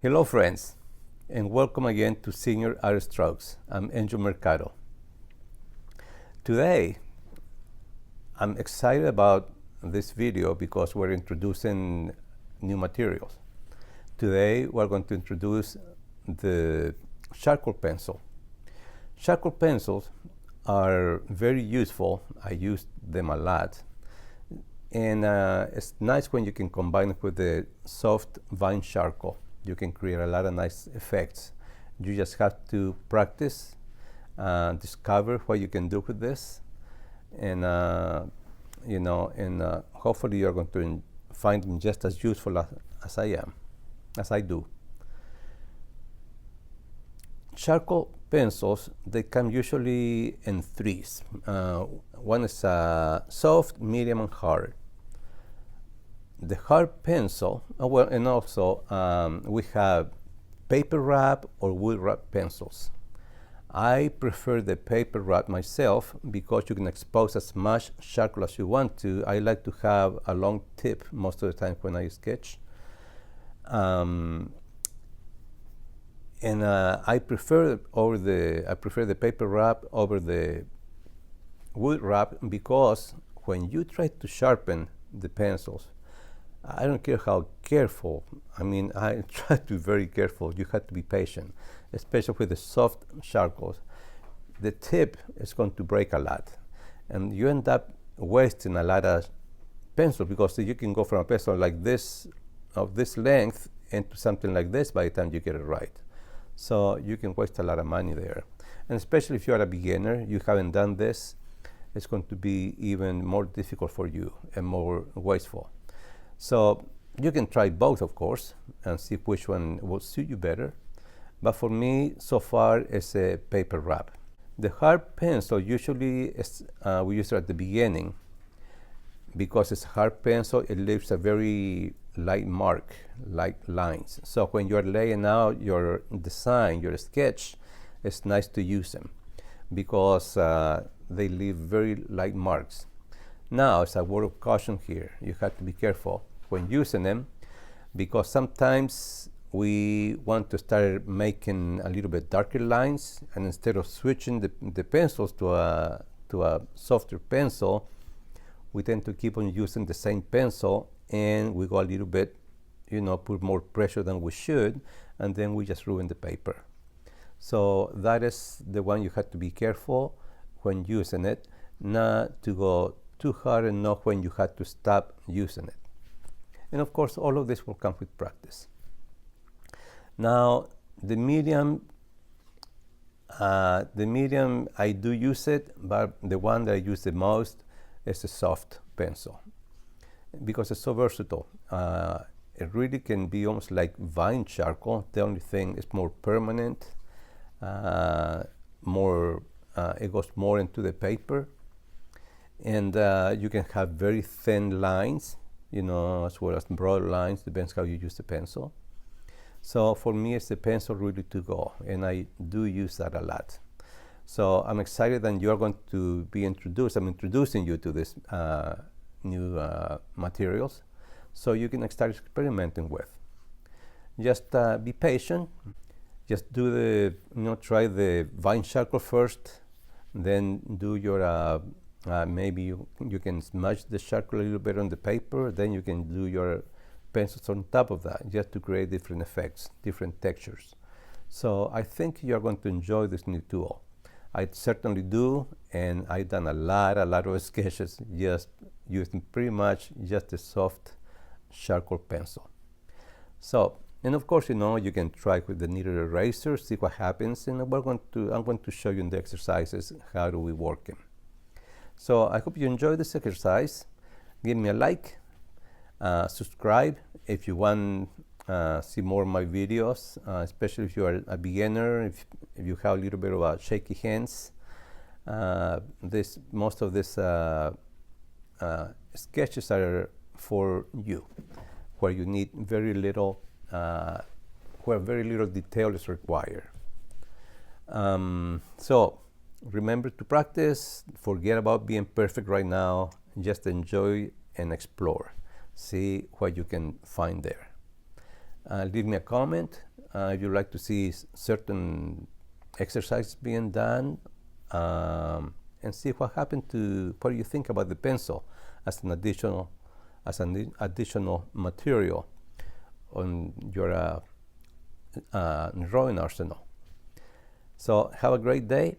Hello friends, and welcome again to Senior Art Strokes. I'm Angel Mercado. Today, I'm excited about this video because we're introducing new materials. Today, we're going to introduce the charcoal pencil. Charcoal pencils are very useful. I use them a lot. And it's nice when you can combine it with the soft vine charcoal. You can create a lot of nice effects. You just have to practice, discover what you can do with this, and hopefully you're going to find them just as useful as I do. Charcoal pencils, they come usually in threes. One is soft, medium, and hard. The hard pencil, and also we have paper wrap or wood wrap pencils. I prefer the paper wrap myself because you can expose as much charcoal as you want to. I like to have a long tip most of the time when I sketch. And I prefer the paper wrap over the wood wrap because when you try to sharpen the pencils, I don't care how careful. I try to be very careful. You have to be patient, especially with the soft charcoals. The tip is going to break a lot, and you end up wasting a lot of pencil because you can go from a pencil like this, of this length, into something like this by the time you get it right. So you can waste a lot of money there. And especially if you're a beginner, you haven't done this, it's going to be even more difficult for you and more wasteful. So you can try both, of course, and see which one will suit you better. But for me, so far, it's a paper wrap. The hard pencil usually is, we use it at the beginning because it's a hard pencil. It leaves a very light mark, light lines. So when you're laying out your design, your sketch, it's nice to use them because they leave very light marks. Now, it's a word of caution here. You have to be careful when using them because sometimes we want to start making a little bit darker lines, and instead of switching the pencils to a softer pencil, we tend to keep on using the same pencil, and we go a little bit, put more pressure than we should, and then we just ruin the paper. So that is the one you have to be careful when using it, not to go too hard and know when you have to stop using it. And of course, all of this will come with practice. Now, the medium, I do use it, but the one that I use the most is a soft pencil because it's so versatile. It really can be almost like vine charcoal. The only thing is more permanent, it goes more into the paper, and you can have very thin lines, as well as broad lines, depends how you use the pencil. So for me, it's the pencil really to go, and I do use that a lot. So I'm excited that you're going to be introduced. I'm introducing you to this new materials, so you can start experimenting with. Just be patient. Just do try the vine charcoal first, then do your maybe you can smudge the charcoal a little bit on the paper, then you can do your pencils on top of that just to create different effects, different textures. So I think you're going to enjoy this new tool. I certainly do, and I've done a lot of sketches just using pretty much just a soft charcoal pencil. So, and of course, you can try with the kneaded eraser, see what happens, and I'm going to show you in the exercises how do we work them. So I hope you enjoy this exercise. Give me a like, subscribe if you want to see more of my videos, especially if you are a beginner, if you have a little bit of shaky hands. Most of these sketches are for you, where you need very little, where very little detail is required. So remember to practice, forget about being perfect right now, just enjoy and explore. See what you can find there. Leave me a comment if you like to see certain exercises being done, and see what happened to what you think about the pencil as an additional material on your drawing arsenal. So have a great day,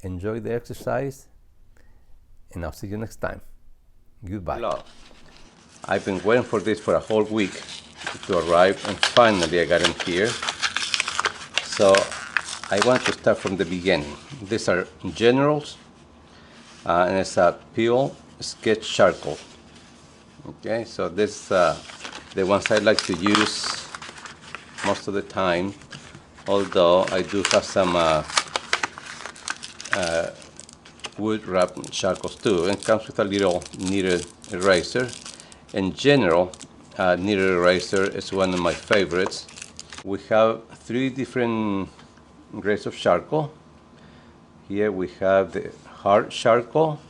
enjoy the exercise, and I'll see you next time. Goodbye. Hello. I've been waiting for this for a whole week to arrive, and finally I got in here. So I want to start from the beginning. These are generals, and it's a peel sketch charcoal. Okay, so this the ones I like to use most of the time, although I do have some wood wrap charcoals too. It comes with a little kneaded eraser. In general, kneaded eraser is one of my favorites. We have 3 different grades of charcoal. Here we have the hard charcoal,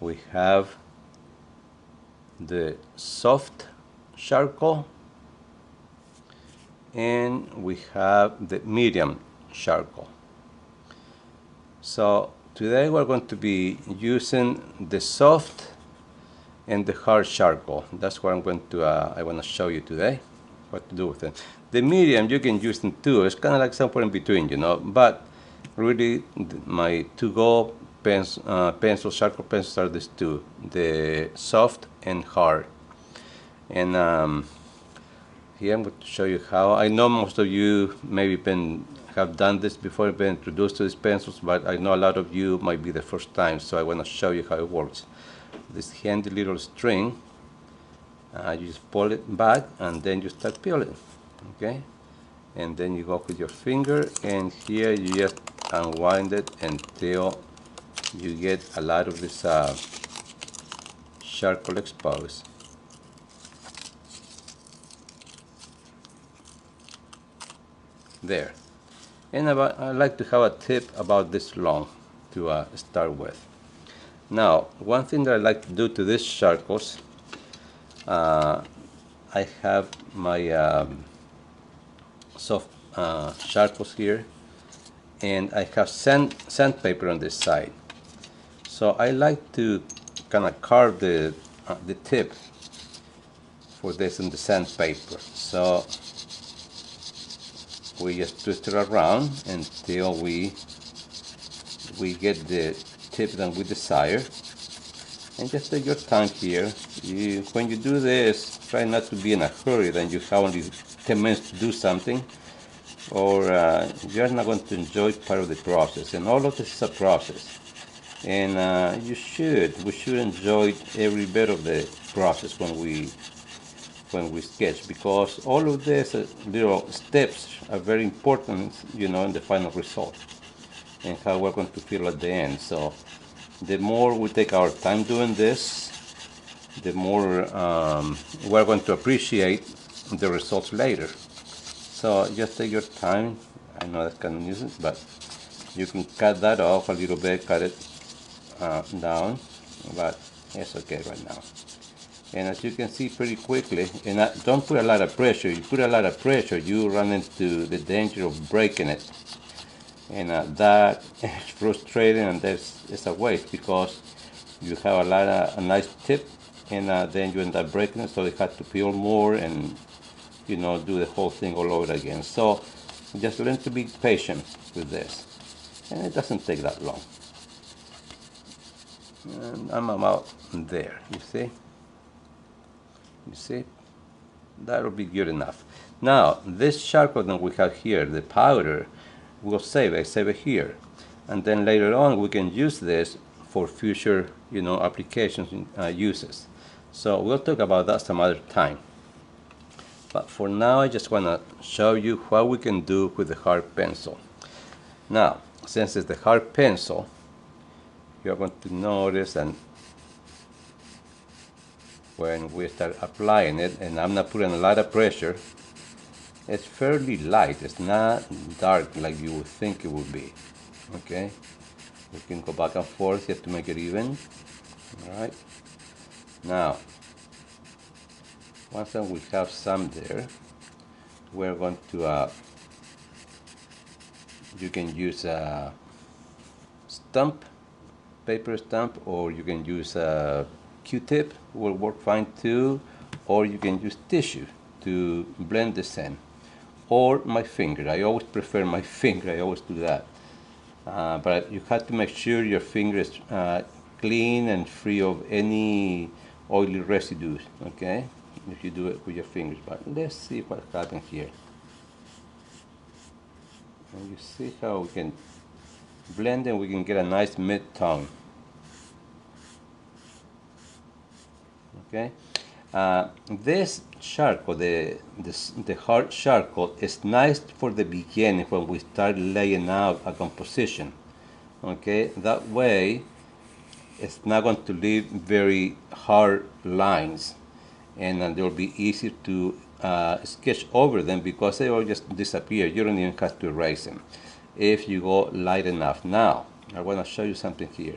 we have the soft charcoal, and we have the medium charcoal. So today we're going to be using the soft and the hard charcoal. That's what I want to show you today, what to do with it. The medium, you can use them too. It's kind of like somewhere in between, you know, but really my to-go pencil, charcoal pencils are these two, the soft and hard. And here I'm going to show you how. I know most of you maybe have done this before, been introduced to these pencils, but I know a lot of you might be the first time, so I want to show you how it works. This handy little string, you just pull it back and then you start peeling, okay? And then you go with your finger, and here you just unwind it until you get a lot of this charcoal exposed. There. And I like to have a tip about this long to start with. Now, one thing that I like to do to these charcoals, I have my soft charcoals here, and I have sandpaper on this side. So I like to kind of carve the tip for this in the sandpaper. So we just twist it around until we get the tip that we desire. And just take your time here. When you do this, try not to be in a hurry, then you have only 10 minutes to do something, or you're not going to enjoy part of the process. And all of this is a process. And we should enjoy every bit of the process when we sketch, because all of these little steps are very important, you know, in the final result and how we're going to feel at the end. So the more we take our time doing this, the more we're going to appreciate the results later. So just take your time. I know that's kind of nuisance, but you can cut that off a little bit, cut it down, but it's okay right now. And as you can see pretty quickly, and don't put a lot of pressure. You put a lot of pressure, you run into the danger of breaking it. And that is frustrating, and it's a waste, because you have a nice tip, and then you end up breaking it, so you have to peel more and, you know, do the whole thing all over again. So just learn to be patient with this, and it doesn't take that long. And I'm about there, you see? You see? That'll be good enough. Now, this charcoal that we have here, the powder, we'll save it here. And then later on, we can use this for future, you know, applications and uses. So we'll talk about that some other time. But for now, I just want to show you what we can do with the hard pencil. Now, since it's the hard pencil, you're going to notice, and when we start applying it, and I'm not putting a lot of pressure, it's fairly light. It's not dark like you would think it would be. Okay, we can go back and forth just to make it even. All right. Now, once we have some there, we're going to you can use a stump, paper stump, or you can use a Q-tip, will work fine too, or you can use tissue to blend the sand, or my finger. I always prefer my finger. I always do that. But you have to make sure your finger is clean and free of any oily residues, okay? If you do it with your fingers. But let's see what happens here. And you see how we can blend and we can get a nice mid-tone. Okay? This charcoal, the hard charcoal, is nice for the beginning when we start laying out a composition. Okay? That way, it's not going to leave very hard lines, and they'll be easy to sketch over them because they will just disappear. You don't even have to erase them if you go light enough. Now, I want to show you something here.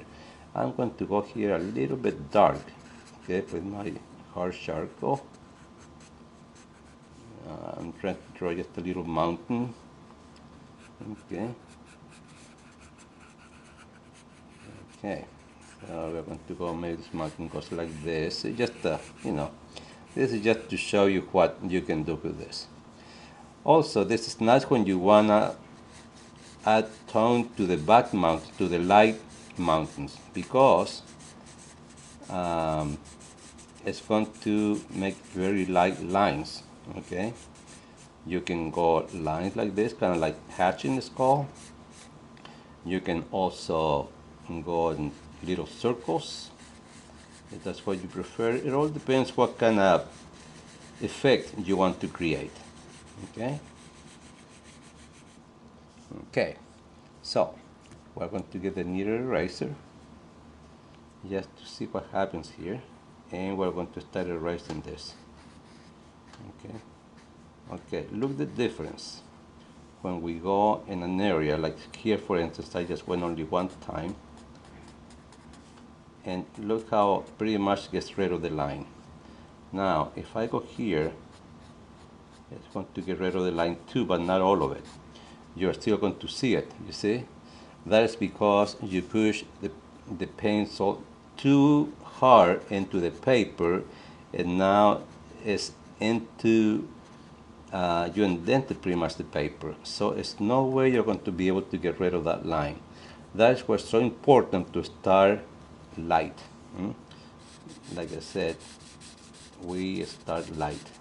I'm going to go here a little bit dark, okay, with my hard charcoal. I'm trying to draw just a little mountain, okay. Okay, so we're going to go make this mountain goes like this. It's just, this is just to show you what you can do with this. Also, this is nice when you wanna add tone to the back mountain, to the light mountains, because it's going to make very light lines, okay? You can go lines like this, kind of like hatching the skull. You can also go in little circles, if that's what you prefer. It all depends what kind of effect you want to create, okay? Okay, so we're going to get the needle eraser just to see what happens here, and we're going to start erasing this. Okay, look the difference when we go in an area like here. For instance, I just went only one time, and look how pretty much gets rid of the line. Now if I go here, it's going to get rid of the line too, but not all of it. You're still going to see it, you see? That is because you push the pencil too hard into the paper, and now it's into, you indented pretty much the paper. So it's no way you're going to be able to get rid of that line. That is why it's so important to start light. Like I said, we start light.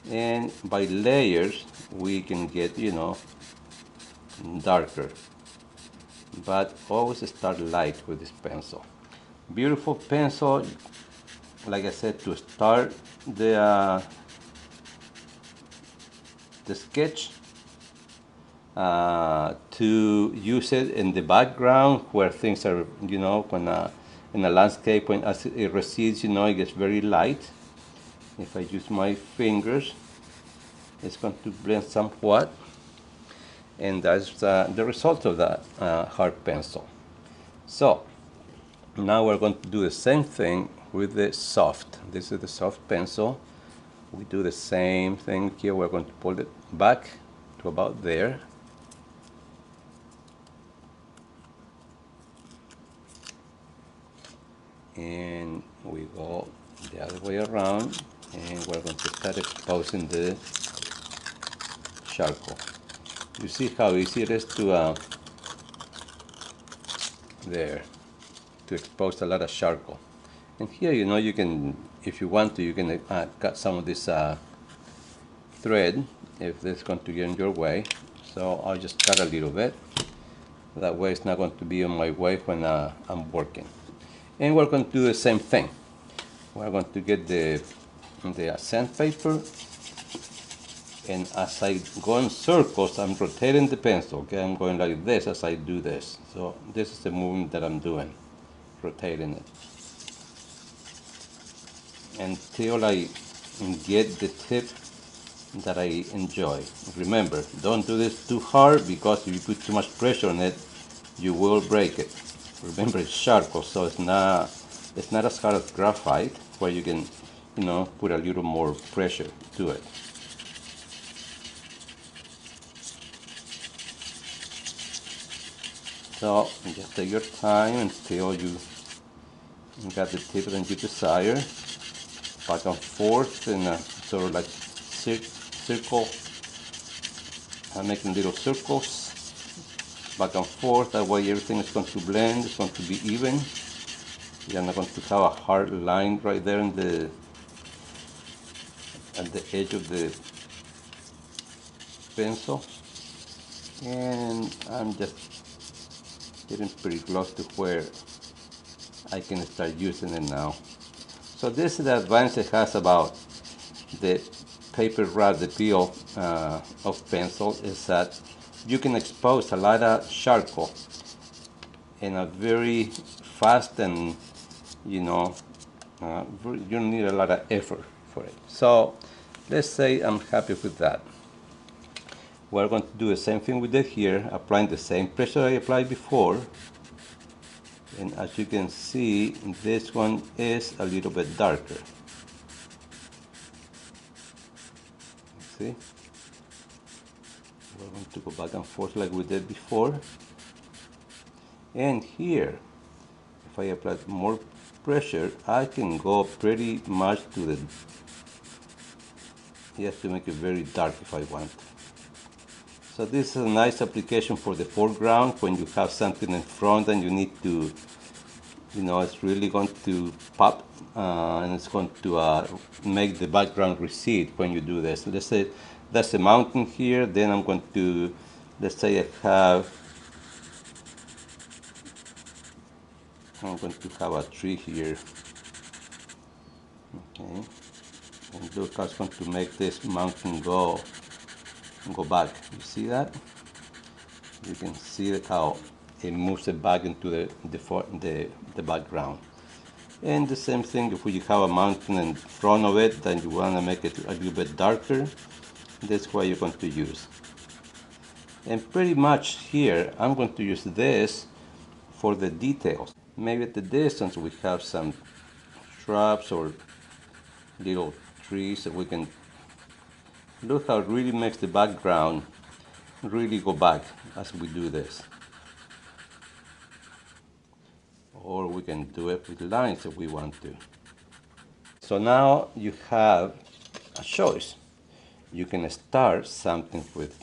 And by layers, we can get, darker. But always start light with this pencil. Beautiful pencil, like I said, to start the sketch, to use it in the background where things are, when in a landscape, when as it recedes, it gets very light. If I use my fingers, it's going to blend somewhat, and that's the result of that hard pencil. So now we're going to do the same thing with the soft. This is the soft pencil. We do the same thing here. We're going to pull it back to about there. And we go the other way around, and we're going to start exposing the charcoal. You see how easy it is to expose a lot of charcoal. And here, you can, if you want to, you can cut some of this thread if it's going to get in your way. So I'll just cut a little bit. That way it's not going to be in my way when I'm working. And we're going to do the same thing. We're going to get the sandpaper, and as I go in circles, I'm rotating the pencil. Okay, I'm going like this as I do this. So this is the movement that I'm doing, rotating it until I get the tip that I enjoy. Remember, don't do this too hard, because if you put too much pressure on it, you will break it. Remember, it's charcoal, so it's not as hard as graphite, where you can, put a little more pressure to it. So just take your time until you got the tip that you desire. Back and forth in a sort of like circle. I'm making little circles back and forth. That way everything is going to blend. It's going to be even. You're not going to have a hard line right there in at the edge of the pencil. And I'm just getting pretty close to where I can start using it now. So this is the advantage it has about the paper wrap, the peel of pencil, is that you can expose a lot of charcoal in a very fast and, you know, you don't need a lot of effort for it. So let's say I'm happy with that. We're going to do the same thing we did here, applying the same pressure I applied before. And as you can see, this one is a little bit darker. See? We're going to go back and forth like we did before. And here, if I apply more pressure, I can go pretty much to the, just to make it very dark if I want. So this is a nice application for the foreground when you have something in front and you need to, you know, it's really going to pop and it's going to make the background recede when you do this. Let's say that's a mountain here, then I'm going to, let's say I'm going to have a tree here. Okay, and look how it's going to make this mountain go back. You see that? You can see how it moves it back into the background. And the same thing if you have a mountain in front of it, then you want to make it a little bit darker. That's what you're going to use. And pretty much here, I'm going to use this for the details. Maybe at the distance we have some shrubs or little trees that we can look how it really makes the background really go back as we do this. Or we can do it with lines if we want to. So now you have a choice. You can start something with,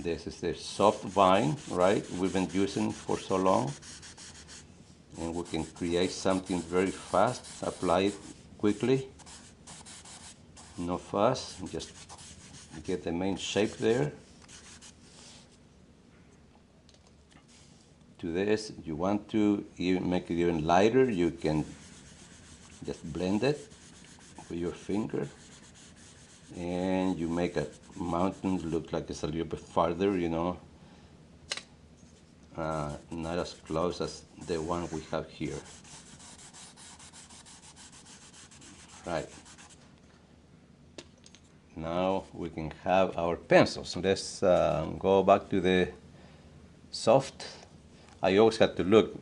this is the soft vine, right? We've been using for so long. And we can create something very fast, apply it quickly. No fuss, just get the main shape there. To this, you want to even make it even lighter, you can just blend it with your finger. And you make a mountain look like it's a little bit farther, you know, not as close as the one we have here. Right. Now we can have our pencils. Let's go back to the soft. I always have to look,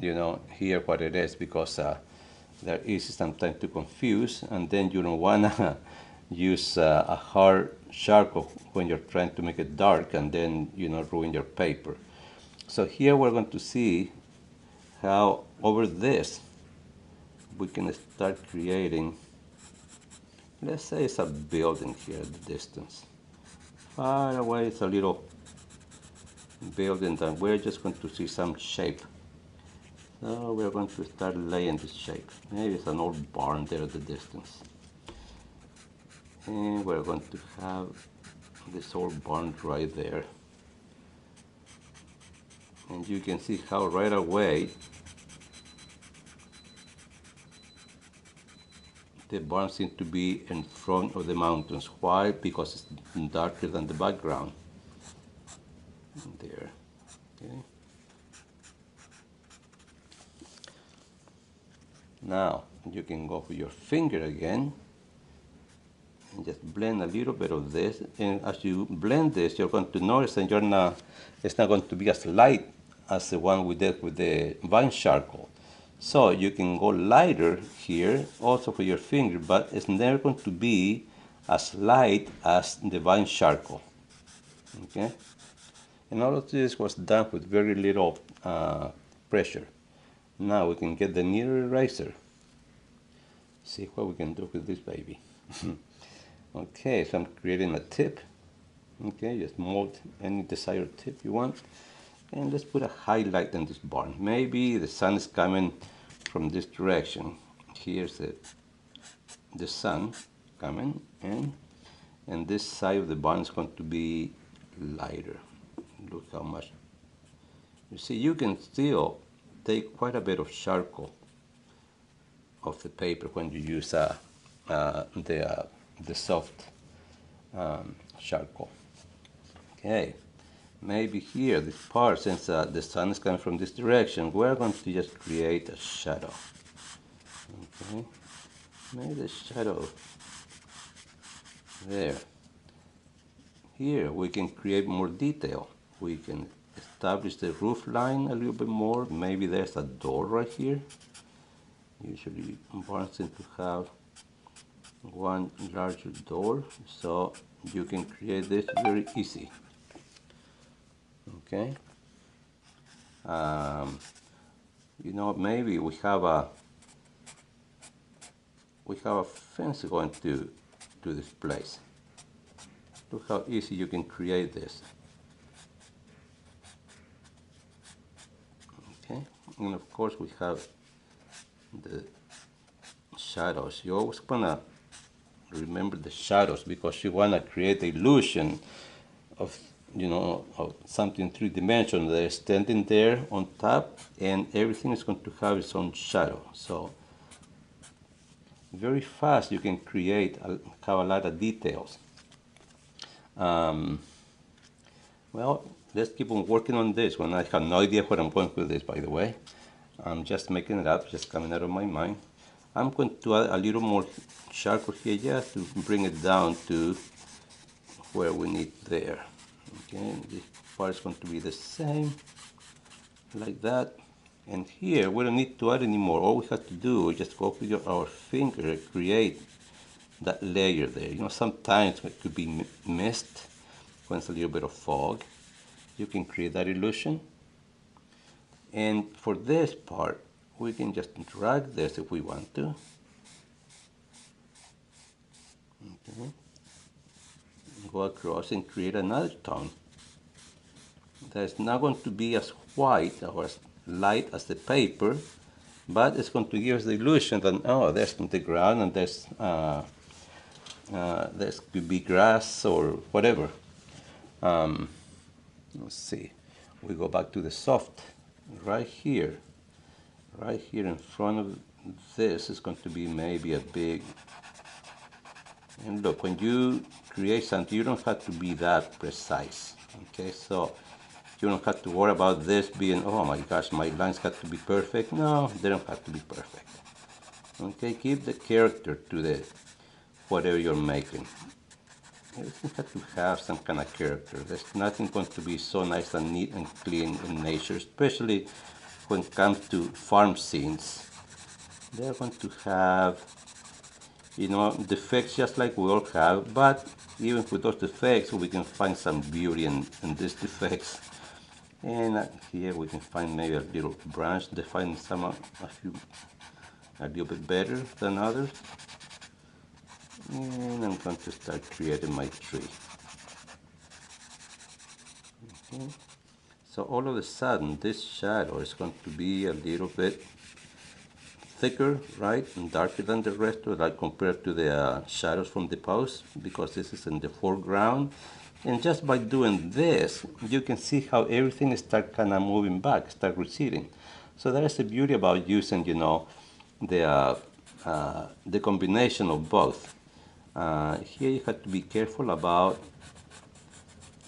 you know, here what it is, because they're easy sometimes to confuse, and then you don't want to use a hard charcoal when you're trying to make it dark and then, you know, ruin your paper. So here we're going to see how over this we can start creating, let's say it's a building here at the distance. Far away it's a little building that we're just going to see some shape. So we're going to start laying this shape. Maybe it's an old barn there at the distance. And we're going to have this old barn right there. And you can see how right away the barn seems to be in front of the mountains. Why? Because it's darker than the background. There. Okay. Now you can go with your finger again and just blend a little bit of this. And as you blend this, you're going to notice that it's not going to be as light as the one we did with the vine charcoal. So you can go lighter here also with your finger, but it's never going to be as light as the vine charcoal. Okay? And all of this was done with very little pressure. Now we can get the needle eraser. See what we can do with this baby. Okay, so I'm creating a tip. Okay, just mold any desired tip you want. And let's put a highlight in this barn. Maybe the sun is coming from this direction. Here's the sun coming in, and this side of the barn is going to be lighter. Look how much. You see, you can still take quite a bit of charcoal off the paper when you use the soft charcoal. Okay, maybe here, this part, since the sun is coming from this direction, we're going to just create a shadow. Okay, maybe the shadow there. Here we can create more detail. We can establish the roof line a little bit more. Maybe there's a door right here. Usually barns tend to have one larger door, so you can create this very easy. Okay. You know, maybe we have a fence going to this place. Look how easy you can create this. Okay, and of course we have the shadows. You always wanna remember the shadows because you wanna create the illusion of, you know, of something three-dimensional that is standing there on top, and everything is going to have its own shadow. So very fast you can create have a lot of details. Well, let's keep on working on this one. I have no idea where I'm going with this, by the way. I'm just making it up, just coming out of my mind. I'm going to add a little more charcoal here just to bring it down to where we need there. Okay, this part is going to be the same, like that. And here, we don't need to add any more. All we have to do is just go with our finger and create that layer there. You know, sometimes it could be mist when it's a little bit of fog. You can create that illusion. And for this part, we can just drag this if we want to. Okay. Go across and create another tone. That's not going to be as white or as light as the paper, but it's going to give us the illusion that, oh, there's the ground and there's could be grass or whatever. Let's see. We go back to the soft. Right here in front of this is going to be maybe a big. And look, when you create something, you don't have to be that precise. Okay, so you don't have to worry about this being, oh my gosh, my lines have to be perfect. No, they don't have to be perfect. Okay, give the character to the whatever you're making. Everything has to have some kind of character. There's nothing going to be so nice and neat and clean in nature, especially when it comes to farm scenes. They're going to have, you know, defects just like we all have, but even with those defects, we can find some beauty in these defects. And here we can find maybe a little branch, define some a little bit better than others. And I'm going to start creating my tree. Okay. So all of a sudden, this shadow is going to be a little bit thicker, right, and darker than the rest of it, like compared to the shadows from the post, because this is in the foreground. And just by doing this, you can see how everything start kind of moving back, start receding. So that is the beauty about using, you know, the combination of both. Here you have to be careful about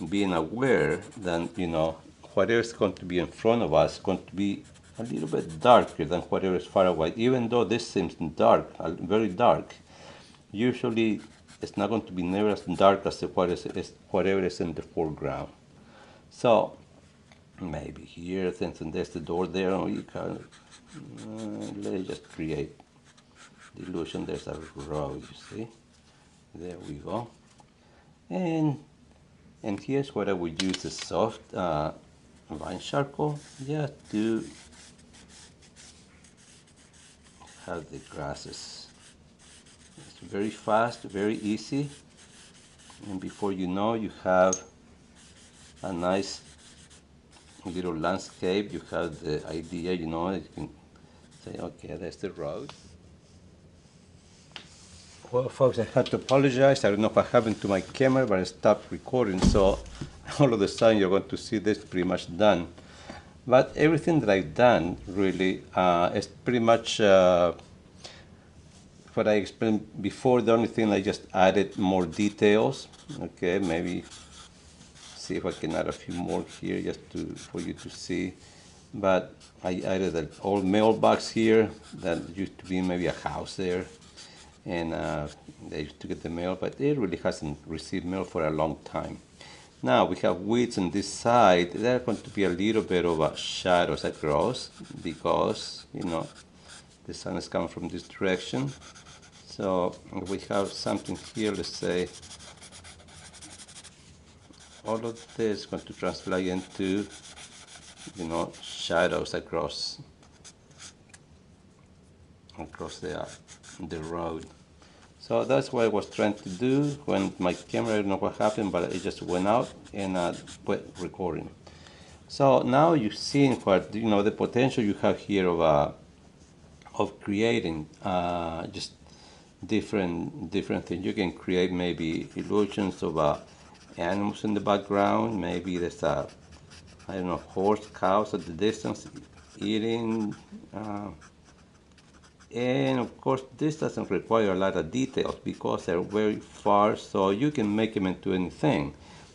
being aware that, you know, whatever is going to be in front of us is going to be a little bit darker than whatever is far away. Even though this seems dark, very dark, usually it's not going to be never as dark as whatever is in the foreground. So maybe here, since there's the door there, you can let's just create the illusion there's a row, you see. There we go. And And here's what I would use the soft vine charcoal just to have the grasses. It's very fast, very easy, and before you know, you have a nice little landscape. You have the idea, you know, you can say, okay, there's the road. Well, folks, I had to apologize. I don't know what happened to my camera, but I stopped recording, so all of a sudden you're going to see this pretty much done. But everything that I've done really is pretty much what I explained before. The only thing I just added more details. Okay, maybe see if I can add a few more here just for you to see. But I added an old mailbox here that used to be maybe a house there, and they used to get the mail, but it really hasn't received mail for a long time. Now we have weeds on this side. There are going to be a little bit of shadows across because, you know, the sun is coming from this direction. So we have something here, let's say, all of this is going to translate into, you know, shadows across the road. So that's what I was trying to do when my camera, I don't know what happened, but it just went out and quit recording. So now you've seen what, you know, the potential you have here of creating just different things. You can create maybe illusions of animals in the background. Maybe there's a, I don't know, horse, cows at the distance eating. And of course, this doesn't require a lot of details because they're very far, so you can make them into anything.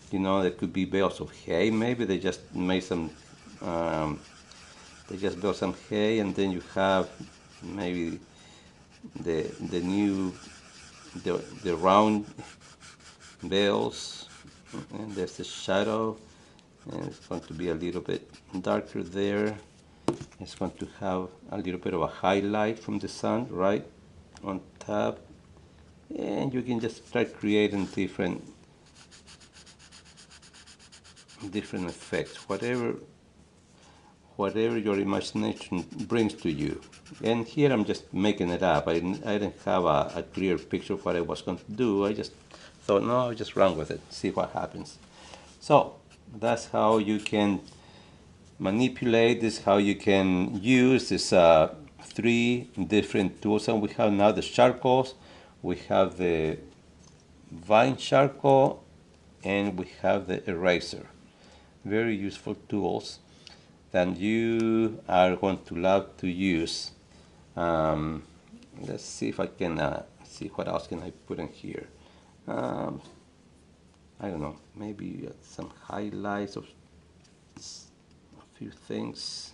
You know, there could be bales of hay. Maybe they just made some, they just built some hay, and then you have maybe the new the round bales, and there's the shadow, and it's going to be a little bit darker there. It's going to have a little bit of a highlight from the sun right on top, and you can just start creating different effects, whatever your imagination brings to you. And here I'm just making it up. I didn't have a clear picture of what I was going to do. I just thought, no, I'll just run with it, see what happens. So that's how you can manipulate this, how you can use this three different tools. And we have now the charcoals, we have the vine charcoal, and we have the eraser. Very useful tools that you are going to love to use. Let's see if I can see what else can I put in here. I don't know, maybe some highlights of few things,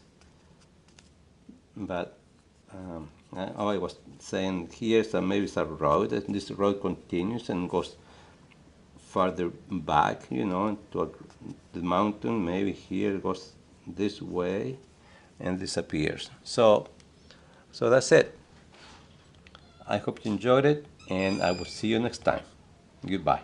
but I was saying here's maybe it's a road, and this road continues and goes farther back, you know, to the mountain. Maybe here it goes this way and disappears. So that's it. I hope you enjoyed it, and I will see you next time. Goodbye.